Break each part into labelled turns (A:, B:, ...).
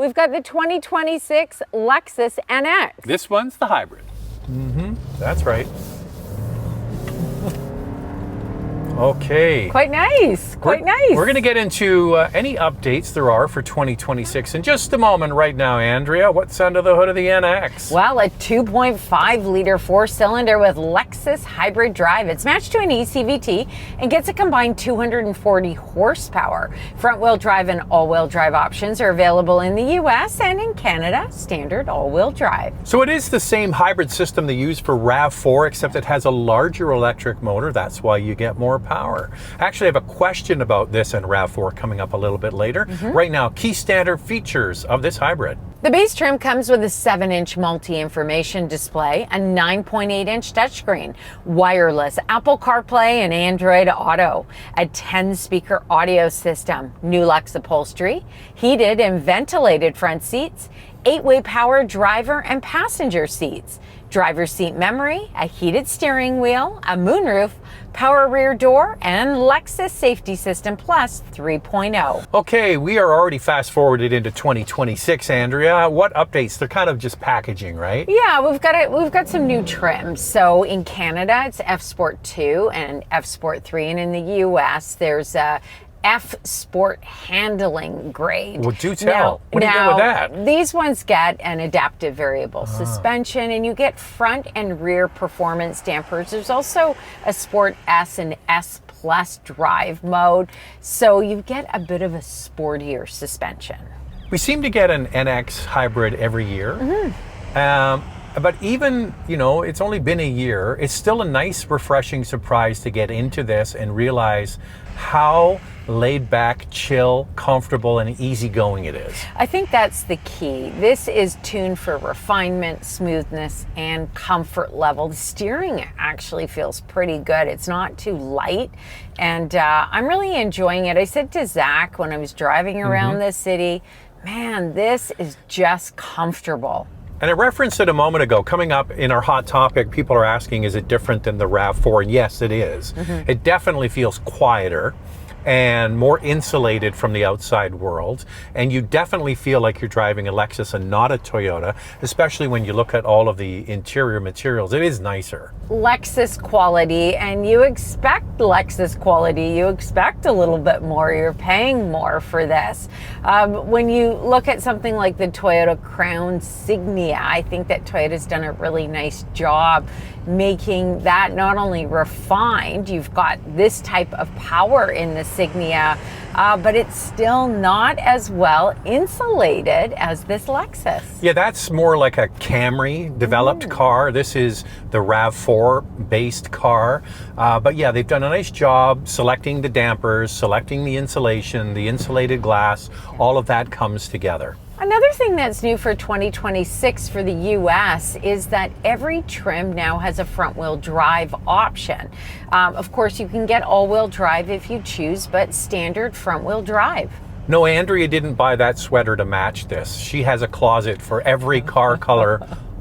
A: We've got the 2026 Lexus NX.
B: This one's the hybrid. That's right. Okay.
A: Quite nice, quite nice.
B: We're going to get into any updates there are for 2026 in just a moment. Right now, Andrea, what's under the hood of the NX?
A: Well, a 2.5-liter four-cylinder with Lexus hybrid drive. It's matched to an eCVT and gets a combined 240 horsepower. Front-wheel drive and all-wheel drive options are available in the US and in Canada, standard all-wheel drive.
B: So it is the same hybrid system they use for RAV4, except it has a larger electric motor. That's why you get more power. Actually, I have a question about this and RAV4 coming up a little bit later. Right now, key standard features of this hybrid.
A: The base trim comes with a 7-inch multi-information display, a 9.8-inch touchscreen, wireless Apple CarPlay and Android Auto, a 10-speaker audio system, new Lux upholstery, heated and ventilated front seats, 8-way power driver and passenger seats, driver's seat memory, a heated steering wheel, a moonroof, power rear door, and Lexus Safety System Plus 3.0.
B: Okay, we are already fast forwarded into 2026, Andrea. What updates? They're kind of just packaging, right?
A: Yeah, we've got some new trims. So in Canada, it's F Sport 2 and F Sport 3, and in the US, there's a F Sport handling grade.
B: Well, do tell. What do you get with that?
A: These ones get an adaptive variable suspension, and you get front and rear performance dampers. There's also a Sport S and S Plus drive mode, so you get a bit of a sportier suspension.
B: We seem to get an NX hybrid every year. But even, you know, it's only been a year, it's still a nice, refreshing surprise to get into this and realize how laid back, chill, comfortable, and easygoing it is.
A: I think that's the key. This is tuned for refinement, smoothness, and comfort level. The steering actually feels pretty good. It's not too light, and I'm really enjoying it. I said to Zach when I was driving around the city, man, this is just comfortable.
B: And I referenced it a moment ago. Coming up in our hot topic, people are asking, is it different than the RAV4? And yes, it is. It definitely feels quieter and more insulated from the outside world. And you definitely feel like you're driving a Lexus and not a Toyota, especially when you look at all of the interior materials. It is nicer.
A: Lexus quality, and you expect Lexus quality. You expect a little bit more. You're paying more for this. When you look at something like the Toyota Crown Signia, I think that Toyota's done a really nice job making that not only refined, you've got this type of power in the Signia, but it's still not as well insulated as this Lexus.
B: Yeah, that's more like a Camry developed car. This is the RAV4 based car. But yeah, they've done a nice job selecting the dampers, selecting the insulation, the insulated glass, all of that comes together.
A: Another thing that's new for 2026 for the US is that every trim now has a front-wheel drive option. Of course, you can get all-wheel drive if you choose, but standard front-wheel drive.
B: No, Andrea didn't buy that sweater to match this. She has a closet for every car color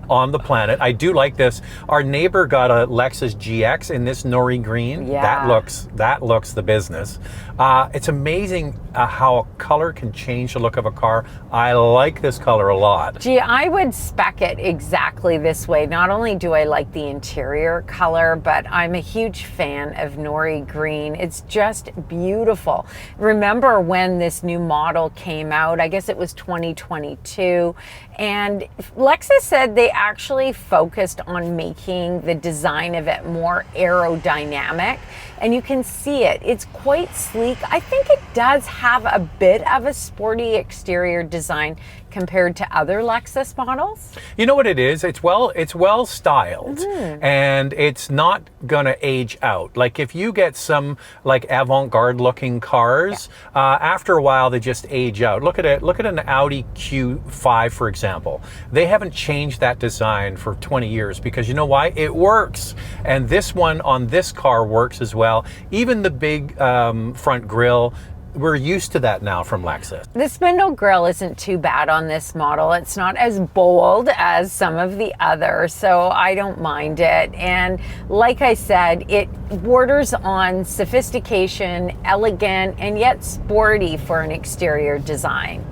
B: on the planet. I do like this. Our neighbor got a Lexus GX in this nori green.
A: Yeah.
B: That looks the business. It's amazing how a color can change the look of a car. I like this color a lot.
A: Gee, I would spec it exactly this way. Not only do I like the interior color, but I'm a huge fan of nori green. It's just beautiful. Remember when this new model came out? I guess it was 2022. And Lexus said they actually focused on making the design of it more aerodynamic, and you can see it. It's quite sleek. I think it does have a bit of a sporty exterior design compared to other Lexus models.
B: You know what it is? It's well styled, and it's not gonna age out. Like if you get some like avant-garde looking cars, after a while they just age out. Look at it. Look at an Audi Q5, for example. They haven't changed that design for 20 years because you know why? It works. And this one on this car works as well. Even the big front grille, we're used to that now from Lexus.
A: The spindle grille isn't too bad on this model. It's not as bold as some of the others, so I don't mind it. And like I said, it borders on sophistication, elegant, and yet sporty for an exterior design.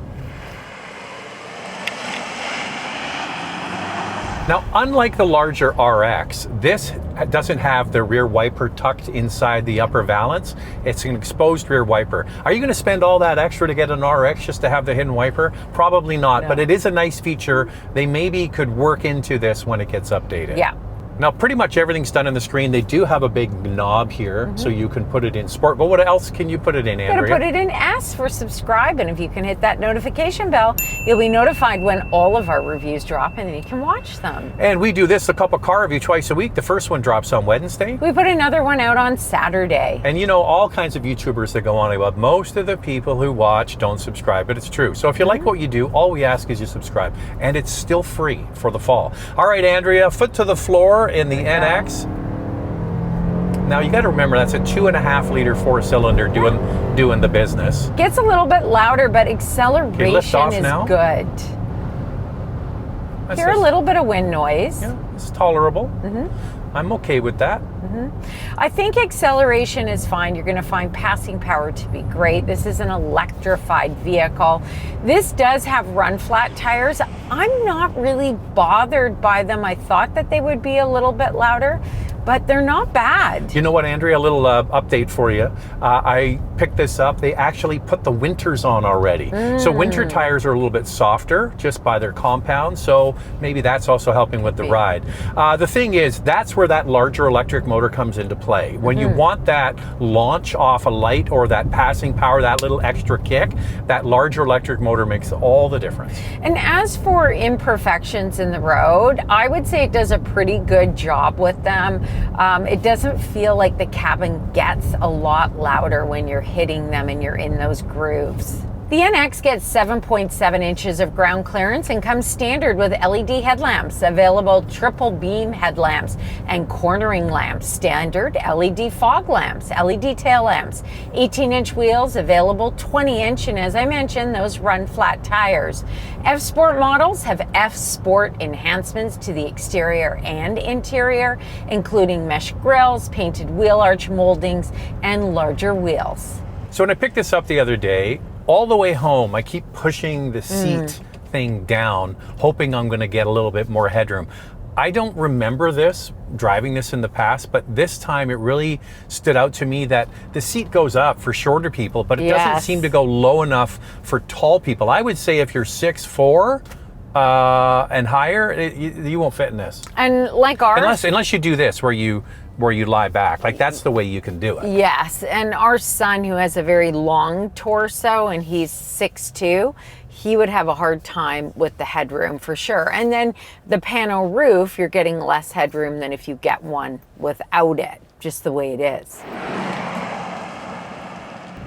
B: Now, unlike the larger RX, this doesn't have the rear wiper tucked inside the upper valance. It's an exposed rear wiper. Are you going to spend all that extra to get an RX just to have the hidden wiper? Probably not,
A: No.
B: but it is a nice feature. They maybe could work into this when it gets updated.
A: Yeah.
B: Now, pretty much everything's done on the screen. They do have a big knob here, so you can put it in sport. But what else can you put it in, Andrea?
A: You're going to put it in S for subscribe, and if you can hit that notification bell, you'll be notified when all of our reviews drop, and then you can watch them.
B: And we do this, a couple car review twice a week. The first one drops on Wednesday.
A: We put another one out on Saturday.
B: And you know, all kinds of YouTubers that go on about most of the people who watch don't subscribe, but it's true. So if you like what you do, all we ask is you subscribe, and it's still free for the fall. All right, Andrea, foot to the floor in the NX. Now you got to remember that's a 2.5 liter 4-cylinder doing the business.
A: Gets a little bit louder, but acceleration is
B: now.
A: good. Hear a little bit of wind noise.
B: Yeah, it's tolerable. I'm okay with that.
A: I think acceleration is fine. You're going to find passing power to be great. This is an electrified vehicle. This does have run flat tires. I'm not really bothered by them. I thought that they would be a little bit louder, but they're not bad.
B: You know what, Andrea, a little update for you. I picked this up. They actually put the winters on already. So winter tires are a little bit softer just by their compound. So maybe that's also helping with the ride. The thing is, that's where that larger electric motor comes into play. When you want that launch off a light or that passing power, that little extra kick, that larger electric motor makes all the difference.
A: And as for imperfections in the road, I would say it does a pretty good job with them. It doesn't feel like the cabin gets a lot louder when you're hitting them and you're in those grooves. The NX gets 7.7 inches of ground clearance and comes standard with LED headlamps, available triple beam headlamps and cornering lamps, standard LED fog lamps, LED tail lamps, 18-inch wheels, available 20-inch, and as I mentioned, those run flat tires. F Sport models have F Sport enhancements to the exterior and interior, including mesh grills, painted wheel arch moldings, and larger wheels.
B: So when I picked this up the other day, all the way home, I keep pushing the seat thing down, hoping I'm going to get a little bit more headroom. I don't remember this, driving this in the past, but this time it really stood out to me that the seat goes up for shorter people, but it doesn't seem to go low enough for tall people. I would say if you're 6'4", and higher, you won't fit in this.
A: And like ours,
B: unless you do this where you lie back, like that's the way you can do it.
A: Yes, and our son, who has a very long torso and he's 6'2", he would have a hard time with the headroom for sure. And then the pano roof, you're getting less headroom than if you get one without it, just the way it is.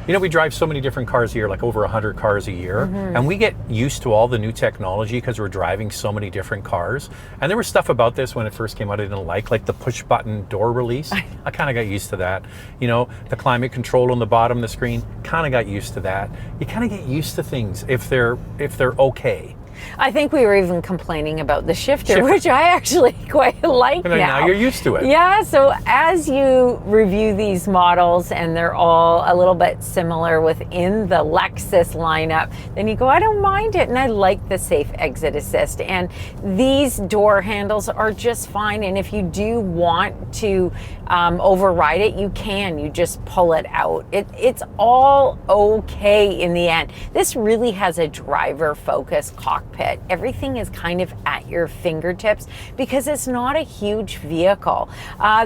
B: You know, we drive so many different cars a year, like over 100 cars a year, and we get used to all the new technology because we're driving so many different cars. And there was stuff about this when it first came out I didn't like the push button door release. I kind of got used to that. You know, the climate control on the bottom of the screen, kind of got used to that. You kind of get used to things if they're okay.
A: I think we were even complaining about the shifter, which I actually quite like now.
B: Now you're used to it.
A: Yeah, so as you review these models and they're all a little bit similar within the Lexus lineup, then you go, I don't mind it, and I like the safe exit assist. And these door handles are just fine, and if you do want to override it, you can. You just pull it out. It's all okay in the end. This really has a driver-focused cockpit. Everything is kind of at your fingertips because it's not a huge vehicle.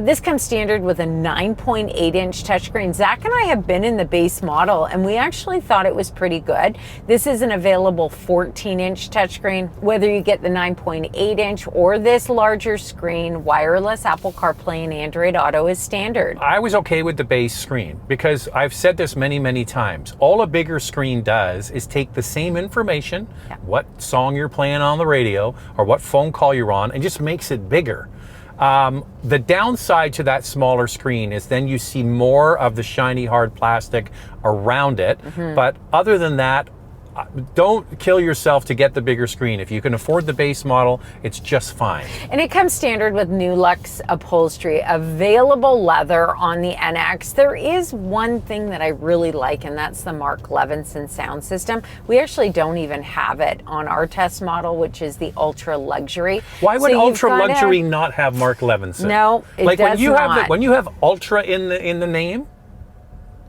A: This comes standard with a 9.8-inch touchscreen. Zach and I have been in the base model, and we actually thought it was pretty good. This is an available 14-inch touchscreen. Whether you get the 9.8-inch or this larger screen, wireless Apple CarPlay and Android Auto is standard.
B: I was okay with the base screen because I've said this many, many times. All a bigger screen does is take the same information, what song you're playing on the radio or what phone call you're on, and just makes it bigger. The downside to that smaller screen is then you see more of the shiny hard plastic around it. But other than that, don't kill yourself to get the bigger screen. If you can afford the base model, it's just fine.
A: And it comes standard with new Lux upholstery, available leather on the NX. There is one thing that I really like, and that's the Mark Levinson sound system. We actually don't even have it on our test model, which is the Ultra Luxury.
B: Why would Ultra Luxury not have Mark Levinson?
A: No, it
B: like
A: does not.
B: When you have Ultra in the name,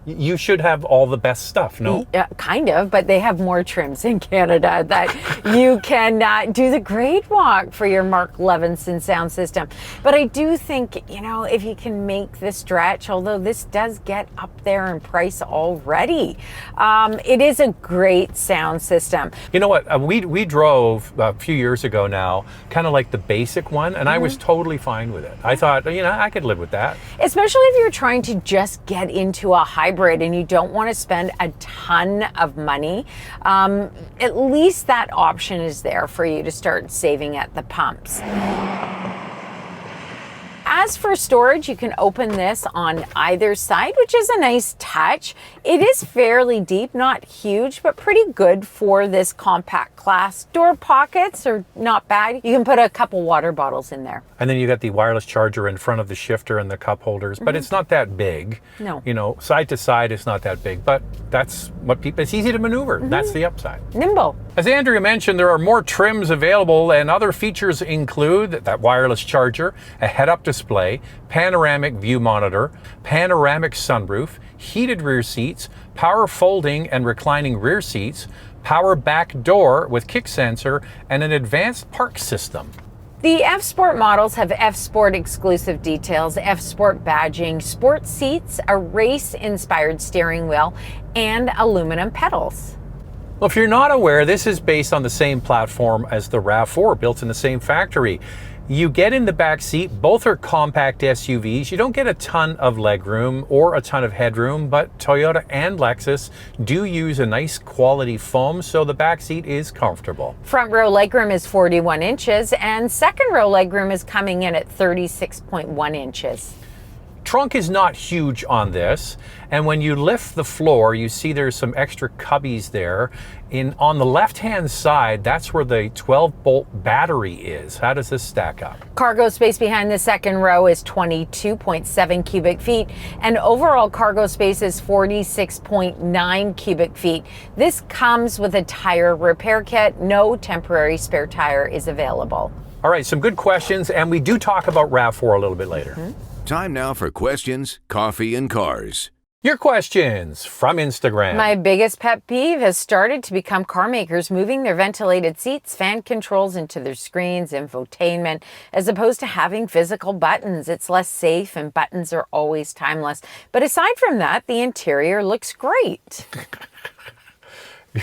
B: you should have all the best stuff, no?
A: Yeah, kind of, but they have more trims in Canada that you can do the grade walk for your Mark Levinson sound system. But I do think, you know, if you can make the stretch, although this does get up there in price already, it is a great sound system.
B: You know what? We drove a few years ago now, kind of like the basic one, and I was totally fine with it. I thought, you know, I could live with that.
A: Especially if you're trying to just get into a hybrid and you don't want to spend a ton of money, at least that option is there for you to start saving at the pumps. As for storage, you can open this on either side, which is a nice touch. It is fairly deep, not huge, but pretty good for this compact class. Door pockets are not bad. You can put a couple water bottles in there.
B: And then you got the wireless charger in front of the shifter and the cup holders, but it's not that big.
A: No.
B: You know, side to side, it's not that big, but that's what people, it's easy to maneuver. That's the upside.
A: Nimble.
B: As Andrea mentioned, there are more trims available, and other features include that wireless charger, a head-up display, panoramic view monitor, panoramic sunroof, heated rear seats, power folding and reclining rear seats, power back door with kick sensor, and an advanced park system.
A: The F Sport models have F Sport exclusive details, F Sport badging, sport seats, a race-inspired steering wheel, and aluminum pedals.
B: Well, if you're not aware, this is based on the same platform as the RAV4, built in the same factory. You get in the back seat, both are compact SUVs. You don't get a ton of legroom or a ton of headroom, but Toyota and Lexus do use a nice quality foam, so the back seat is comfortable.
A: Front row legroom is 41 inches, and second row legroom is coming in at 36.1 inches.
B: Trunk is not huge on this, and when you lift the floor, you see there's some extra cubbies there. On the left-hand side, that's where the 12-volt battery is. How does this stack up?
A: Cargo space behind the second row is 22.7 cubic feet, and overall cargo space is 46.9 cubic feet. This comes with a tire repair kit. No temporary spare tire is available.
B: All right, some good questions, and we do talk about RAV4 a little bit later.
C: Time now for questions, coffee, and cars.
B: Your questions from Instagram.
A: My biggest pet peeve has started to become car makers moving their ventilated seats, fan controls into their screens, infotainment, as opposed to having physical buttons. It's less safe and buttons are always timeless. But aside from that, the interior looks great.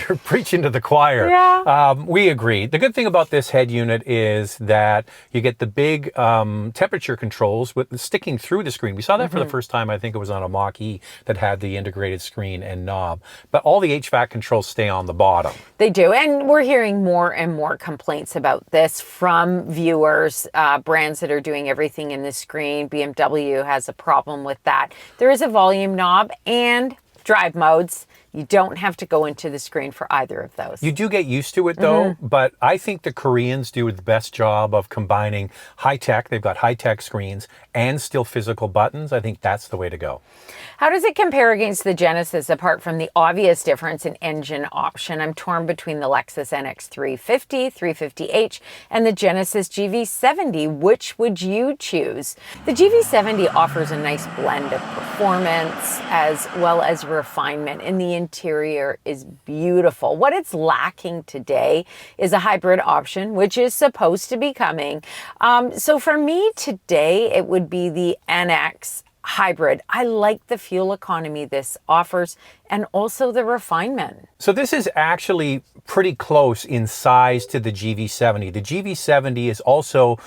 B: You're preaching to the choir.
A: Yeah.
B: We agree. The good thing about this head unit is that you get the big temperature controls with sticking through the screen. We saw that for the first time, I think it was on a Mach-E that had the integrated screen and knob. But all the HVAC controls stay on the bottom.
A: They do. And we're hearing more and more complaints about this from viewers, brands that are doing everything in the screen. BMW has a problem with that. There is a volume knob and drive modes. You don't have to go into the screen for either of those.
B: You do get used to it though, but I think the Koreans do the best job of combining high tech. They've got high tech screens and still physical buttons. I think that's the way to go.
A: How does it compare against the Genesis apart from the obvious difference in engine option? I'm torn between the Lexus NX350, 350h, and the Genesis GV70. Which would you choose? The GV70 offers a nice blend of performance as well as refinement, and the interior is beautiful. What it's lacking today is a hybrid option, which is supposed to be coming. So for me today, it would be the NX Hybrid. I like the fuel economy this offers and also the refinement.
B: So this is actually pretty close in size to the GV70. The GV70 is also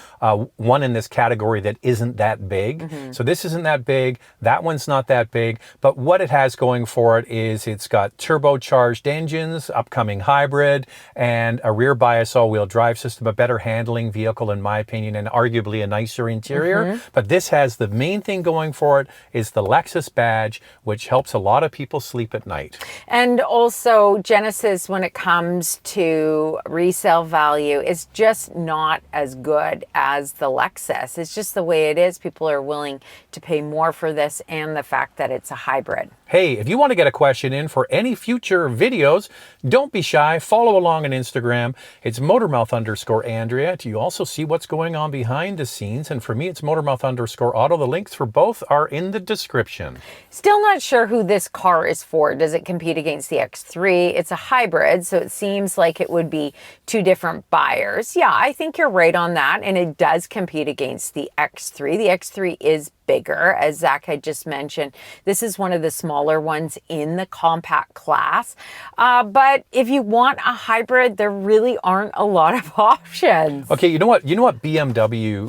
B: one in this category that isn't that big. So this isn't that big. That one's not that big. But what it has going for it is it's got turbocharged engines, upcoming hybrid, and a rear bias all-wheel drive system, a better handling vehicle in my opinion, and arguably a nicer interior. But this has the main thing going for it is the Lexus badge, which helps a lot of people sleep at night.
A: And also Genesis, when it comes to resale value, is just not as good as the Lexus. It's just the way it is. People are willing to pay more for this, and the fact that it's a hybrid.
B: Hey, if you want to get a question in for any future videos, don't be shy. Follow along on Instagram. It's Motormouth_Andrea. You also see what's going on behind the scenes. And for me, it's Motormouth_Auto. The links for both are in the description.
A: Still not sure who this car is for. Does it compete against the X3? It's a hybrid, so it seems like it would be two different buyers. Yeah, I think you're right on that. And it does compete against the X3. The X3 is bigger, as Zach had just mentioned. This is one of the smaller ones in the compact class. But if you want a hybrid, there really aren't a lot of options.
B: Okay, you know what BMW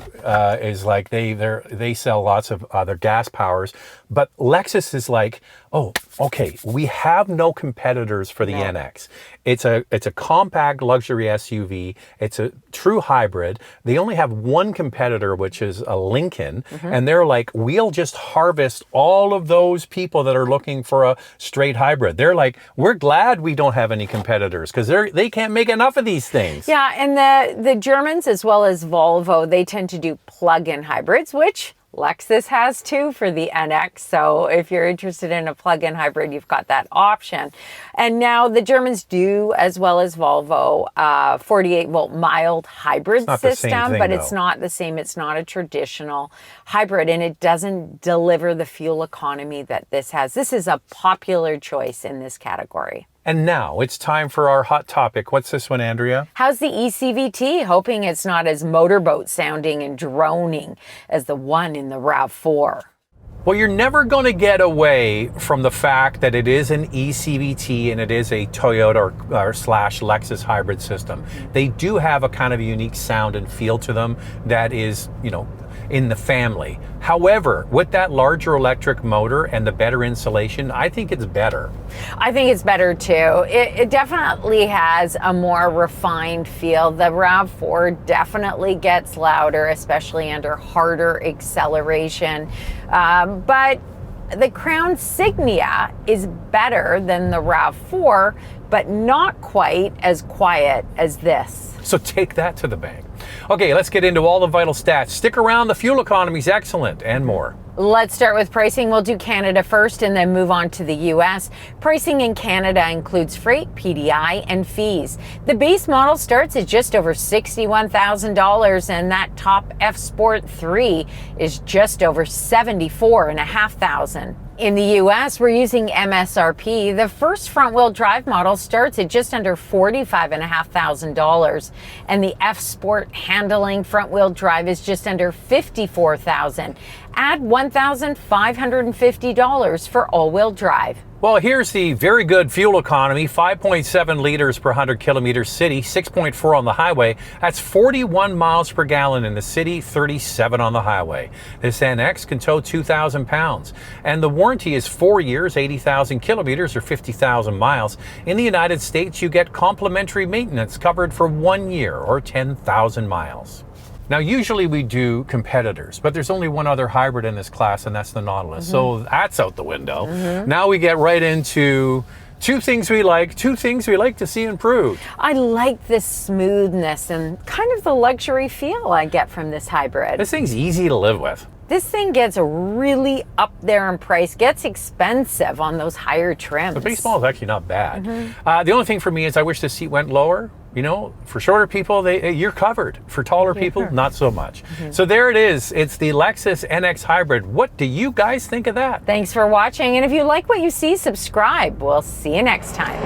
B: is like? They sell lots of their gas powers, but Lexus is like, oh, okay, we have no competitors for the NX. It's a compact luxury SUV. It's a true hybrid. They only have one competitor, which is a Lincoln, and they're like, we'll just harvest all of those people that are looking for a straight hybrid. They're like, we're glad we don't have any competitors because they can't make enough of these things.
A: Yeah, and the Germans, as well as Volvo, they tend to do plug-in hybrids, which Lexus has too for the NX. So if you're interested in a plug-in hybrid, you've got that option. And now the Germans do, as well as Volvo, 48-volt mild hybrid system, but it's not the same. It's not a traditional hybrid, and it doesn't deliver the fuel economy that this has. This is a popular choice in this category.
B: And now it's time for our hot topic. What's this one, Andrea?
A: How's the eCVT? Hoping it's not as motorboat sounding and droning as the one in the RAV4.
B: Well, you're never going to get away from the fact that it is an eCVT and it is a Toyota or slash Lexus hybrid system. They do have a kind of unique sound and feel to them that is, you know, in the family. However, with that larger electric motor and the better insulation, I think it's better.
A: I think it's better too. It definitely has a more refined feel. The RAV4 definitely gets louder, especially under harder acceleration. But the Crown Signia is better than the RAV4, but not quite as quiet as this.
B: So take that to the bank. Okay, let's get into all the vital stats. Stick around, the fuel economy is excellent, and more.
A: Let's start with pricing. We'll do Canada first and then move on to the US. Pricing in Canada includes freight, PDI, and fees. The base model starts at just over $61,000, and that top F Sport 3 is just over $74,500. In the US, we're using MSRP. The first front-wheel drive model starts at just under $45,500, and the F Sport handling front-wheel drive is just under $54,000. Add $1,550 for all-wheel drive.
B: Well, here's the very good fuel economy, 5.7 liters per 100 kilometers city, 6.4 on the highway. That's 41 miles per gallon in the city, 37 on the highway. This NX can tow 2,000 pounds. And the warranty is 4 years, 80,000 kilometers or 50,000 miles. In the United States, you get complimentary maintenance covered for 1 year or 10,000 miles. Now, usually we do competitors, but there's only one other hybrid in this class, and that's the Nautilus. So that's out the window. Now we get right into two things we like to see improved.
A: I like the smoothness and kind of the luxury feel I get from this hybrid.
B: This thing's easy to live with.
A: This thing gets really up there in price, gets expensive on those higher trims.
B: The base model is actually not bad. The only thing for me is I wish the seat went lower. You know, for shorter people, you're covered. For taller people, not so much. So there it is. It's the Lexus NX Hybrid. What do you guys think of that?
A: Thanks for watching. And if you like what you see, subscribe. We'll see you next time.